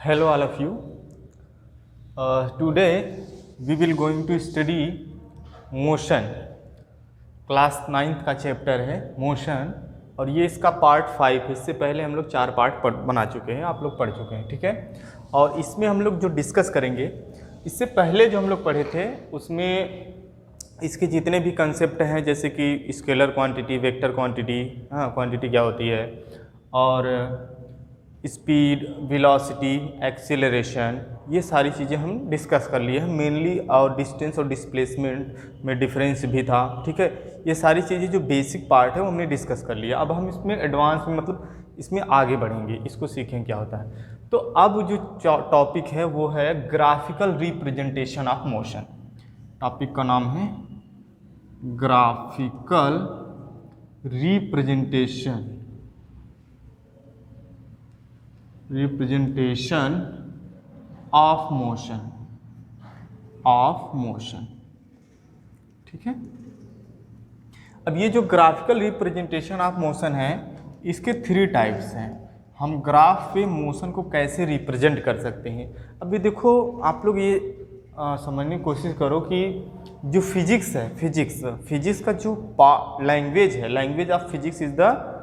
Hello all of you. Today we will going to study motion. Class 9th का chapter है motion और ये इसका पार्ट 5 है। इससे पहले हम लोग 4 पार्ट बना चुके हैं, आप लोग पढ़ चुके हैं, ठीक है। और इसमें हम लोग जो डिस्कस करेंगे, इससे पहले जो हम लोग पढ़े थे उसमें इसके जितने भी कंसेप्ट हैं, जैसे कि scalar quantity, vector quantity, quantity क्या होती है, और स्पीड, वेलोसिटी, एक्सीलरेशन, ये सारी चीज़ें हम डिस्कस कर लिए हैं मेनली। और डिस्टेंस और डिस्प्लेसमेंट में डिफरेंस भी था, ठीक है। ये सारी चीज़ें जो बेसिक पार्ट है वो हमने डिस्कस कर लिया। अब हम इसमें एडवांस में मतलब इसमें आगे बढ़ेंगे, इसको सीखें क्या होता है। तो अब जो टॉपिक है वो है graphical representation of motion. Topic का नाम है ग्राफिकल रिप्रेजेंटेशन ऑफ मोशन, ठीक है। अब ये जो ग्राफिकल रिप्रेजेंटेशन ऑफ मोशन है, इसके 3 टाइप्स हैं। हम ग्राफ पे मोशन को कैसे रिप्रेजेंट कर सकते हैं। अभी देखो, आप लोग ये समझने की कोशिश करो कि जो फिजिक्स है, फिजिक्स का जो लैंग्वेज है, language of physics is the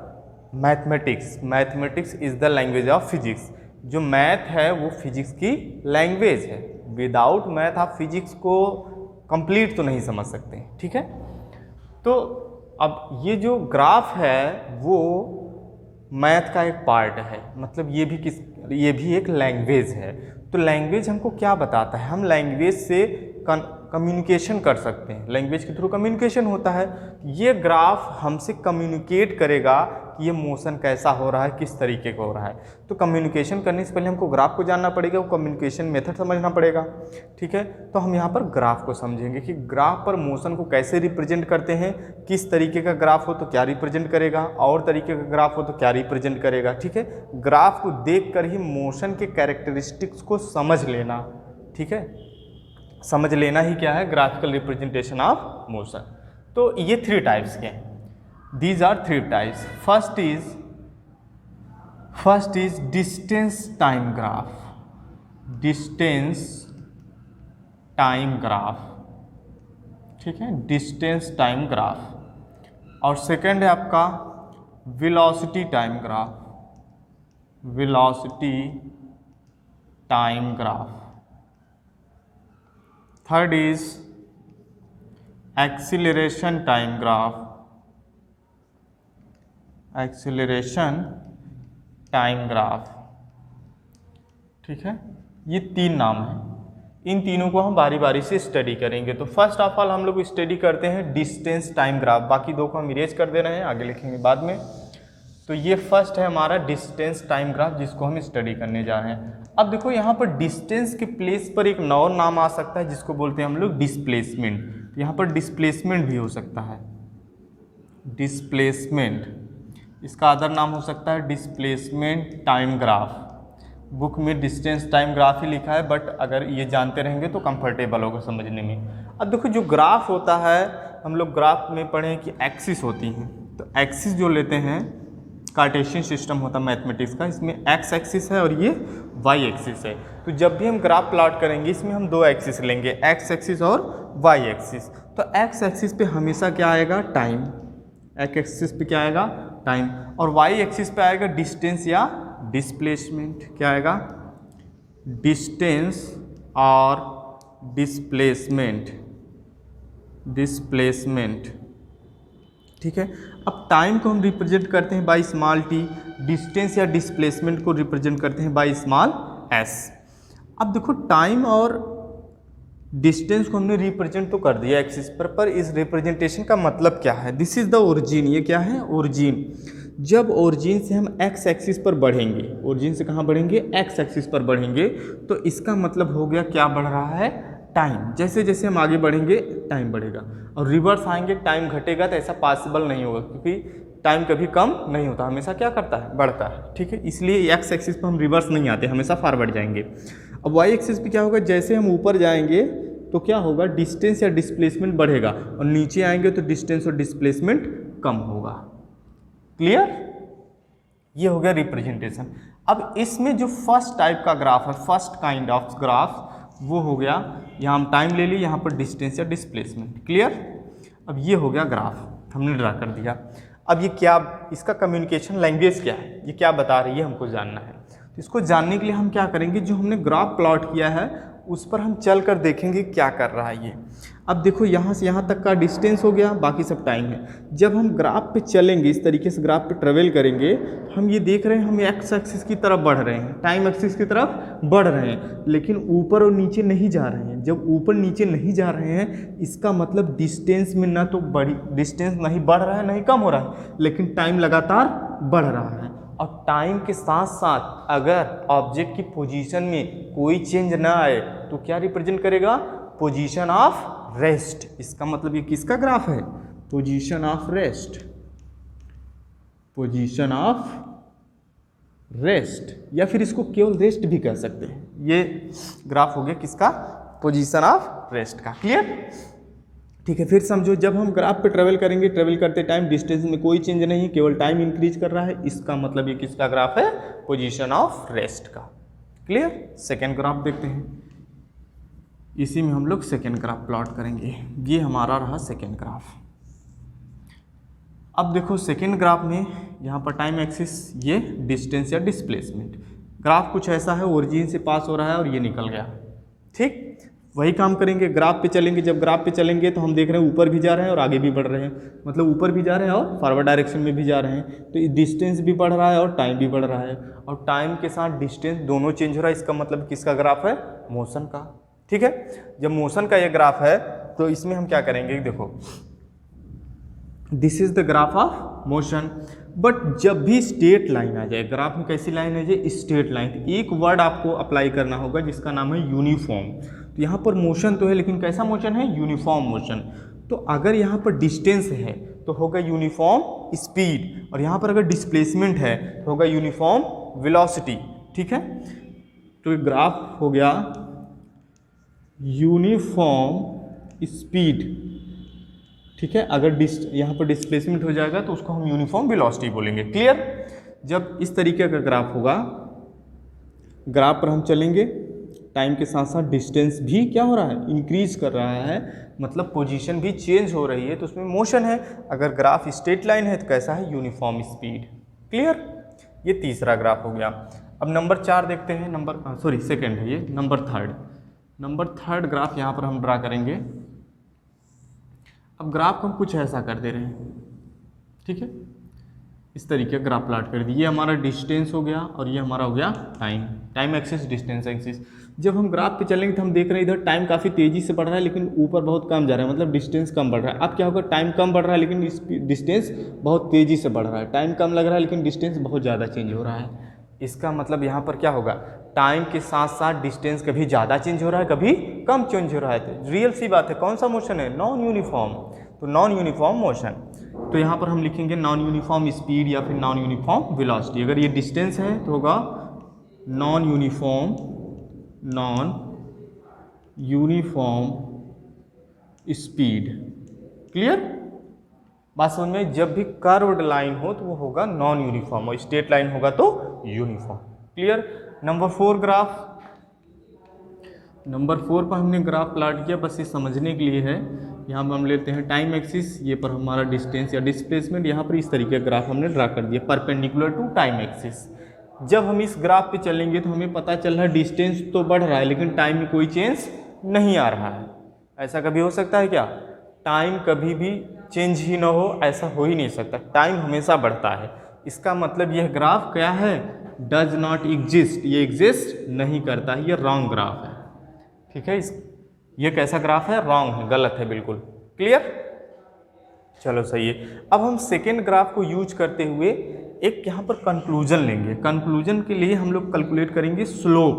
mathematics is the language of physics. जो मैथ है वो फिजिक्स की लैंग्वेज है। विदाउट मैथ आप फिजिक्स को कंप्लीट तो नहीं समझ सकते, ठीक है। तो अब ये जो ग्राफ है वो मैथ का एक पार्ट है, मतलब ये भी एक लैंग्वेज है। तो लैंग्वेज हमको क्या बताता है, हम लैंग्वेज से कम्युनिकेशन कर सकते हैं, लैंग्वेज के थ्रू कम्युनिकेशन होता है। ये ग्राफ हमसे कम्युनिकेट करेगा कि ये मोशन कैसा हो रहा है, किस तरीके का हो रहा है। तो कम्युनिकेशन करने से पहले हमको ग्राफ को जानना पड़ेगा, वो कम्युनिकेशन मेथड समझना पड़ेगा, ठीक है। तो हम यहाँ पर ग्राफ को समझेंगे कि ग्राफ पर मोशन को कैसे रिप्रेजेंट करते हैं, किस तरीके का ग्राफ हो तो क्या रिप्रेजेंट करेगा, और तरीके का ग्राफ हो तो क्या रिप्रेजेंट करेगा, ठीक है। ग्राफ को देख कर ही मोशन के कैरेक्टरिस्टिक्स को समझ लेना, ठीक है। समझ लेना ही क्या है, ग्राफिकल रिप्रेजेंटेशन ऑफ मोशन। तो ये 3 टाइप्स के हैं। These are 3 types. First is distance time graph. Distance time graph, ठीक है, distance time graph। और सेकंड है आपका velocity time graph, velocity time graph। Third is acceleration time graph, acceleration time graph, ठीक है। ये 3 नाम हैं। इन तीनों को हम बारी बारी से स्टडी करेंगे। तो फर्स्ट ऑफ ऑल हम लोग स्टडी करते हैं डिस्टेंस टाइम ग्राफ। बाकी 2 को हम इरेज कर दे रहे हैं, आगे लिखेंगे बाद में। तो ये फर्स्ट है हमारा डिस्टेंस टाइम ग्राफ, जिसको हम स्टडी करने जा रहे हैं। अब देखो, यहाँ पर डिस्टेंस के प्लेस पर एक और नाम आ सकता है जिसको बोलते हैं हम लोग डिस्प्लेसमेंट। यहाँ पर डिस्प्लेसमेंट भी हो सकता है, डिस्प्लेसमेंट। इसका अदर नाम हो सकता है डिस्प्लेसमेंट टाइम ग्राफ। बुक में डिस्टेंस टाइम ग्राफ ही लिखा है, बट अगर ये जानते रहेंगे तो कंफर्टेबल होगा समझने में। अब देखो, जो ग्राफ होता है, हम लोग ग्राफ में पढ़े कि एक्सिस होती हैं। तो एक्सिस जो लेते हैं, कार्टेशियन सिस्टम होता है मैथमेटिक्स का, इसमें एक्स एक्सिस है और ये वाई एक्सिस है। तो जब भी हम ग्राफ प्लॉट करेंगे, इसमें हम 2 एक्सिस लेंगे, एक्स एक्सिस और वाई एक्सिस। तो एक्स एक्सिस पे हमेशा क्या आएगा, टाइम। एक्स एक्सिस पे क्या आएगा, टाइम। और वाई एक्सिस पे आएगा डिस्टेंस या डिस्प्लेसमेंट। क्या आएगा, डिस्टेंस और डिस्प्लेसमेंट, ठीक है। अब टाइम को हम रिप्रेजेंट करते हैं बाय स्मॉल टी, डिस्टेंस या डिस्प्लेसमेंट को रिप्रेजेंट करते हैं बाय स्मॉल एस। अब देखो, टाइम और डिस्टेंस को हमने रिप्रेजेंट तो कर दिया एक्सिस पर इस रिप्रेजेंटेशन का मतलब क्या है। This is the origin. ये क्या है, ओरिजिन। जब ओरिजिन से हम एक्स एक्सिस पर बढ़ेंगे, ओरिजिन से कहाँ बढ़ेंगे, एक्स एक्सिस पर बढ़ेंगे, तो इसका मतलब हो गया क्या बढ़ रहा है, टाइम। जैसे जैसे हम आगे बढ़ेंगे टाइम बढ़ेगा, और रिवर्स आएंगे टाइम घटेगा, तो ऐसा पॉसिबल नहीं होगा, क्योंकि टाइम कभी कम नहीं होता, हमेशा क्या करता है, बढ़ता है, ठीक है। इसलिए एक्स एक्सिस पर हम रिवर्स नहीं आते, हमेशा फॉरवर्ड जाएंगे। अब वाई एक्सिस पे क्या होगा, जैसे हम ऊपर जाएंगे तो क्या होगा, डिस्टेंस या डिस्प्लेसमेंट बढ़ेगा, और नीचे आएंगे तो डिस्टेंस और डिस्प्लेसमेंट कम होगा। क्लियर। ये हो गया रिप्रेजेंटेशन। अब इसमें जो फर्स्ट टाइप का ग्राफ है, फर्स्ट काइंड ऑफ ग्राफ, वो हो गया, यहाँ हम टाइम ले ली, यहाँ पर डिस्टेंस या डिस्प्लेसमेंट। क्लियर? अब ये हो गया ग्राफ, हमने ड्रा कर दिया। अब ये क्या, इसका कम्युनिकेशन लैंग्वेज क्या है, ये क्या बता रही है, हमको जानना है। तो इसको जानने के लिए हम क्या करेंगे, जो हमने ग्राफ प्लॉट किया है उस पर हम चल कर देखेंगे क्या कर रहा है ये। अब देखो यहाँ से यहाँ तक का डिस्टेंस हो गया, बाकी सब टाइम है। जब हम ग्राफ पे चलेंगे, इस तरीके से ग्राफ पे ट्रेवल करेंगे, हम ये देख रहे हैं हम एक्स एक्सिस की तरफ बढ़ रहे हैं, टाइम एक्सिस की तरफ बढ़ रहे हैं, लेकिन ऊपर और नीचे नहीं जा रहे हैं। जब ऊपर नीचे नहीं जा रहे हैं, इसका मतलब डिस्टेंस में ना तो बड़ी डिस्टेंस नहीं बढ़ रहा है नहीं कम हो रहा है, लेकिन टाइम लगातार बढ़ रहा है। और टाइम के साथ साथ अगर ऑब्जेक्ट की पोजीशन में कोई चेंज ना आए तो क्या रिप्रेजेंट करेगा, पोजीशन ऑफ रेस्ट। इसका मतलब ये किसका ग्राफ है, position of rest, position of rest, या फिर इसको केवल रेस्ट भी कह सकते हैं। ये ग्राफ हो गया किसका, पोजीशन ऑफ रेस्ट का। क्लियर? ठीक है, फिर समझो, जब हम ग्राफ पे ट्रेवल करेंगे, ट्रेवल करते टाइम डिस्टेंस में कोई चेंज नहीं, केवल टाइम इंक्रीज कर रहा है, इसका मतलब ये किसका ग्राफ है, पोजीशन ऑफ रेस्ट का। क्लियर? सेकेंड ग्राफ देखते हैं, इसी में हम लोग सेकेंड ग्राफ प्लॉट करेंगे। ये हमारा रहा सेकेंड ग्राफ। अब देखो सेकेंड ग्राफ में यहाँ पर टाइम एक्सिस, ये डिस्टेंस या डिस्प्लेसमेंट। ग्राफ कुछ ऐसा है, ओरिजिन से पास हो रहा है और ये निकल गया। ठीक, वही काम करेंगे, ग्राफ पे चलेंगे। जब ग्राफ पे चलेंगे तो हम देख रहे हैं ऊपर भी जा रहे हैं और आगे भी बढ़ रहे हैं, मतलब ऊपर भी जा रहे हैं और फॉरवर्ड डायरेक्शन में भी जा रहे हैं। तो डिस्टेंस भी बढ़ रहा है और टाइम भी बढ़ रहा है, और टाइम के साथ डिस्टेंस दोनों चेंज हो रहा है। इसका मतलब किसका ग्राफ है, मोशन का। ठीक है, जब मोशन का ये ग्राफ है तो इसमें हम क्या करेंगे, देखो this is the graph of motion. But जब भी स्ट्रेट लाइन आ जाए, ग्राफ में कैसी लाइन आ जाए, स्ट्रेट लाइन, तो एक वर्ड आपको अप्लाई करना होगा जिसका नाम है यूनिफॉर्म। तो यहाँ पर मोशन तो है, लेकिन कैसा मोशन है, यूनिफॉर्म मोशन। तो अगर यहाँ पर डिस्टेंस है तो होगा यूनिफॉर्म स्पीड, और यहाँ पर अगर डिस्प्लेसमेंट है तो होगा यूनिफॉर्म वेलोसिटी। ठीक है, तो ये ग्राफ हो गया यूनिफॉर्म स्पीड। ठीक है, अगर यहाँ पर डिस्प्लेसमेंट हो जाएगा तो उसको हम यूनिफॉर्म वेलोसिटी बोलेंगे। क्लियर? जब इस तरीके का ग्राफ होगा, ग्राफ पर हम चलेंगे, टाइम के साथ साथ डिस्टेंस भी क्या हो रहा है, इंक्रीज कर रहा है, मतलब पोजीशन भी चेंज हो रही है, तो उसमें मोशन है। अगर ग्राफ स्ट्रेट लाइन है तो कैसा है, यूनिफॉर्म स्पीड। क्लियर? ये तीसरा ग्राफ हो गया। अब नंबर 4 देखते हैं, सेकेंड है ये, नंबर थर्ड ग्राफ यहाँ पर हम ड्रा करेंगे। अब ग्राफ को हम कुछ ऐसा कर दे रहे हैं। ठीक है, इस तरीके का ग्राफ प्लॉट कर दिए। ये हमारा डिस्टेंस हो गया और ये हमारा हो गया टाइम एक्सिस, डिस्टेंस एक्सिस। जब हम ग्राफ पे चलेंगे तो हम देख रहे हैं इधर टाइम काफ़ी तेज़ी से बढ़ रहा है, लेकिन ऊपर बहुत कम जा रहा है, मतलब डिस्टेंस कम बढ़ रहा है। अब क्या होगा, टाइम कम बढ़ रहा है लेकिन डिस्टेंस बहुत तेज़ी से बढ़ रहा है, टाइम कम लग रहा है लेकिन डिस्टेंस बहुत ज़्यादा चेंज हो रहा है। इसका मतलब यहाँ पर क्या होगा, टाइम के साथ साथ डिस्टेंस कभी ज़्यादा चेंज हो रहा है, कभी कम चेंज हो रहा है। तो रियल सी बात है, कौन सा मोशन है, नॉन यूनिफॉर्म। तो नॉन यूनिफॉर्म मोशन, तो यहाँ पर हम लिखेंगे नॉन यूनिफॉर्म स्पीड या फिर नॉन यूनिफॉर्म वेलोसिटी। अगर ये डिस्टेंस है तो होगा नॉन यूनिफॉर्म स्पीड। क्लियर? बात समझ में? जब भी कर्व्ड लाइन हो तो वो होगा नॉन यूनिफॉर्म, और स्ट्रेट लाइन होगा तो uniform. Clear? Number 4 graph, number 4 पर हमने ग्राफ प्लॉट किया, बस ये समझने के लिए है। यहाँ पर हम लेते हैं टाइम एक्सिस, ये पर हमारा डिस्टेंस या डिस्प्लेसमेंट, यहाँ पर इस तरीके का ग्राफ हमने ड्रा कर दिया परपेंडिकुलर टू टाइम एक्सिस। जब हम इस ग्राफ पे चलेंगे तो हमें पता चल रहा है डिस्टेंस तो बढ़ रहा है लेकिन टाइम में कोई चेंज नहीं आ रहा है। ऐसा कभी हो सकता है क्या, टाइम कभी भी चेंज ही ना हो, ऐसा हो ही नहीं सकता, टाइम हमेशा बढ़ता है। इसका मतलब यह ग्राफ क्या है, डज नॉट एग्जिस्ट, ये एग्जिस्ट नहीं करता है, ये रॉन्ग ग्राफ है। ठीक है, ये कैसा ग्राफ है, रॉन्ग है, गलत है बिल्कुल। क्लियर? चलो सही है। अब हम सेकेंड ग्राफ को यूज करते हुए एक यहाँ पर कंक्लूजन लेंगे। कंक्लूजन के लिए हम लोग कैलकुलेट करेंगे स्लोप।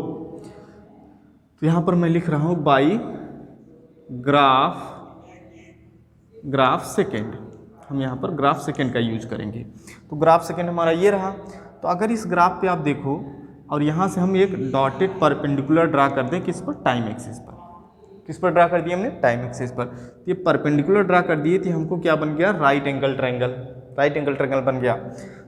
तो यहाँ पर मैं लिख रहा हूँ बाई ग्राफ सेकेंड, हम यहाँ पर ग्राफ सेकेंड का यूज करेंगे। तो ग्राफ सेकेंड हमारा ये रहा। तो अगर इस ग्राफ पे आप देखो और यहाँ से हम एक डॉटेड परपेंडिकुलर ड्रा कर दें, किस पर, टाइम एक्सिस पर। किस पर ड्रा कर दिया हमने, टाइम एक्सिस पर। तो ये परपेंडिकुलर ड्रा कर दिए थे, हमको क्या बन गया, राइट एंगल ट्रायंगल बन गया।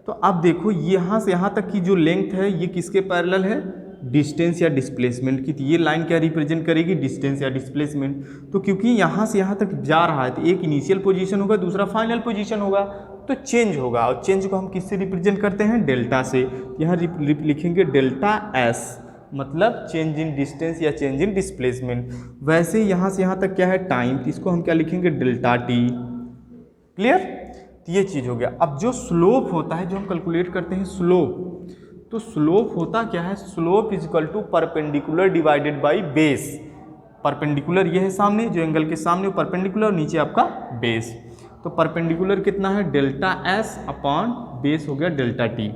तो अब देखो यहाँ से यहाँ तक की जो लेंथ है ये किसके पैरेलल है, डिस्टेंस या डिस्प्लेसमेंट की। तो ये लाइन क्या रिप्रेजेंट करेगी, डिस्टेंस या डिस्प्लेसमेंट। तो क्योंकि यहाँ से यहाँ तक जा रहा है तो एक इनिशियल पोजीशन होगा, दूसरा फाइनल पोजीशन होगा, तो चेंज होगा। और चेंज को हम किससे रिप्रेजेंट करते हैं, डेल्टा से। यहाँ लिखेंगे डेल्टा एस, मतलब चेंज इन डिस्टेंस या चेंज इन डिस्प्लेसमेंट। वैसे यहाँ से यहाँ तक क्या है, टाइम, तो इसको हम क्या लिखेंगे, डेल्टा टी। क्लियर, तो ये चीज़ हो गया। अब जो स्लोप होता है, जो हम कैलकुलेट करते हैं स्लोप, तो स्लोप होता क्या है, slope is equal to perpendicular divided by base. Perpendicular ये है सामने, जो एंगल के सामने वो परपेंडिकुलर, और नीचे आपका बेस। तो परपेंडिकुलर कितना है, डेल्टा एस अपॉन बेस हो गया डेल्टा टी।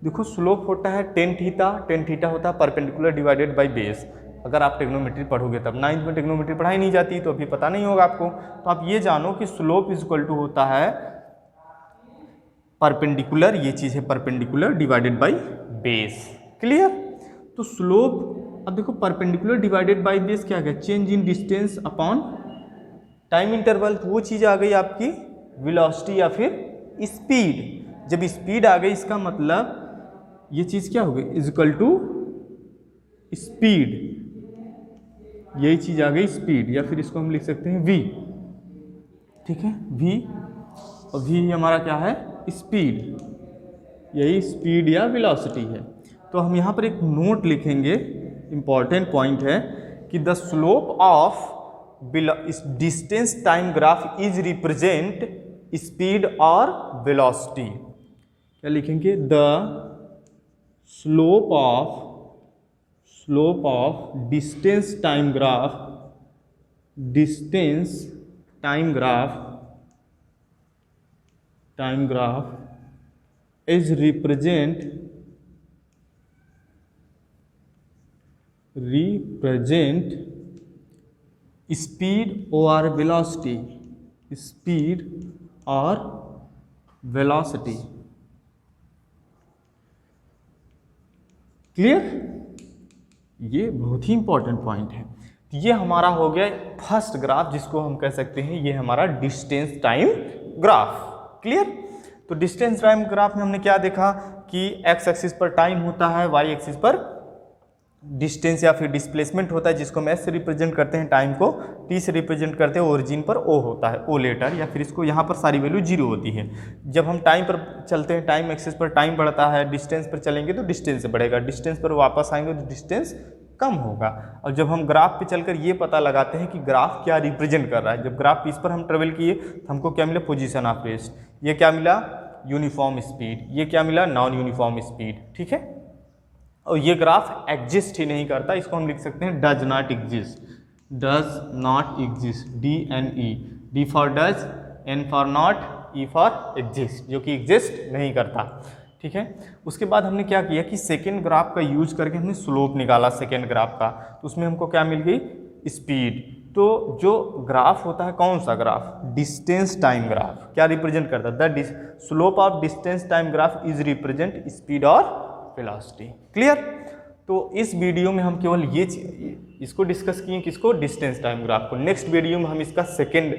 देखो स्लोप होता है टेन थीटा, टेन थीटा होता है परपेंडिकुलर डिवाइडेड बाई बेस। अगर आप टेक्नोमेट्री पढ़ोगे तब, 9th में टेक्नोमेट्री पढ़ाई नहीं जाती तो अभी पता नहीं होगा आपको। तो आप ये जानो कि स्लोप इज इक्वल टू होता है परपेंडिकुलर, ये चीज़ है perpendicular divided by base. Clear, तो स्लोप, अब देखो परपेंडिकुलर डिवाइडेड बाई बेस क्या गया, change in distance upon time interval. तो वो चीज़ आ गई आपकी वेलोसिटी या फिर स्पीड। जब स्पीड आ गई इसका मतलब ये चीज़ क्या हो गई, इज इक्वल टू स्पीड, यही चीज़ आ गई स्पीड, या फिर इसको हम लिख सकते हैं v। ठीक है, v, और v हमारा क्या है, स्पीड, यही स्पीड या वेलोसिटी है। तो हम यहाँ पर एक नोट लिखेंगे, इंपॉर्टेंट पॉइंट है कि the slope of distance time graph is represent speed और वेलोसिटी। क्या लिखेंगे, the slope of distance time graph, distance time graph is represent speed or velocity, speed or velocity। Clear, ये बहुत ही important point है। ये हमारा हो गया फर्स्ट ग्राफ, जिसको हम कह सकते हैं ये हमारा डिस्टेंस टाइम ग्राफ। क्लियर, तो डिस्टेंस टाइम ग्राफ में हमने क्या देखा कि एक्स एक्सिस पर टाइम होता है, वाई एक्सिस पर डिस्टेंस या फिर डिस्प्लेसमेंट होता है, जिसको हम एस से रिप्रेजेंट करते हैं, टाइम को टी से रिप्रेजेंट करते हैं, ओरिजिन पर ओ होता है, ओ लेटर, या फिर इसको यहाँ पर सारी वैल्यू जीरो होती है। जब हम टाइम पर चलते हैं, टाइम एक्सिस पर टाइम बढ़ता है, डिस्टेंस पर चलेंगे तो डिस्टेंस बढ़ेगा, डिस्टेंस पर वापस आएंगे तो डिस्टेंस कम होगा। और जब हम ग्राफ पे चलकर ये पता लगाते हैं कि ग्राफ क्या रिप्रेजेंट कर रहा है, जब ग्राफ इस पर हम ट्रेवल किए तो हमको क्या मिला, पोजीशन ऑफ रेस्ट, ये क्या मिला, यूनिफॉर्म स्पीड, ये क्या मिला, नॉन यूनिफॉर्म स्पीड। ठीक है, और ये ग्राफ एग्जिस्ट ही नहीं करता, इसको हम लिख सकते हैं does not exist, DNE, D for does, N for not, E for exist, जो कि एग्जिस्ट नहीं करता। ठीक है, उसके बाद हमने क्या किया कि सेकेंड ग्राफ का यूज करके हमने स्लोप निकाला सेकेंड ग्राफ का, तो उसमें हमको क्या मिल गई, स्पीड। तो जो ग्राफ होता है, कौन सा ग्राफ, डिस्टेंस टाइम ग्राफ, क्या रिप्रेजेंट करता है, the slope of distance time graph is represent speed और वेलोसिटी। क्लियर, तो इस वीडियो में हम केवल ये इसको डिस्कस किए, किसको, डिस्टेंस टाइम ग्राफ को। नेक्स्ट वीडियो में हम इसका सेकेंड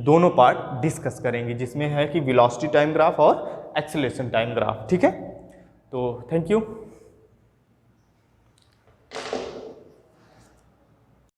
दोनों पार्ट डिस्कस करेंगे, जिसमें है कि वेलोसिटी टाइम ग्राफ और एक्सेलरेशन टाइम ग्राफ। ठीक है, तो थैंक यू।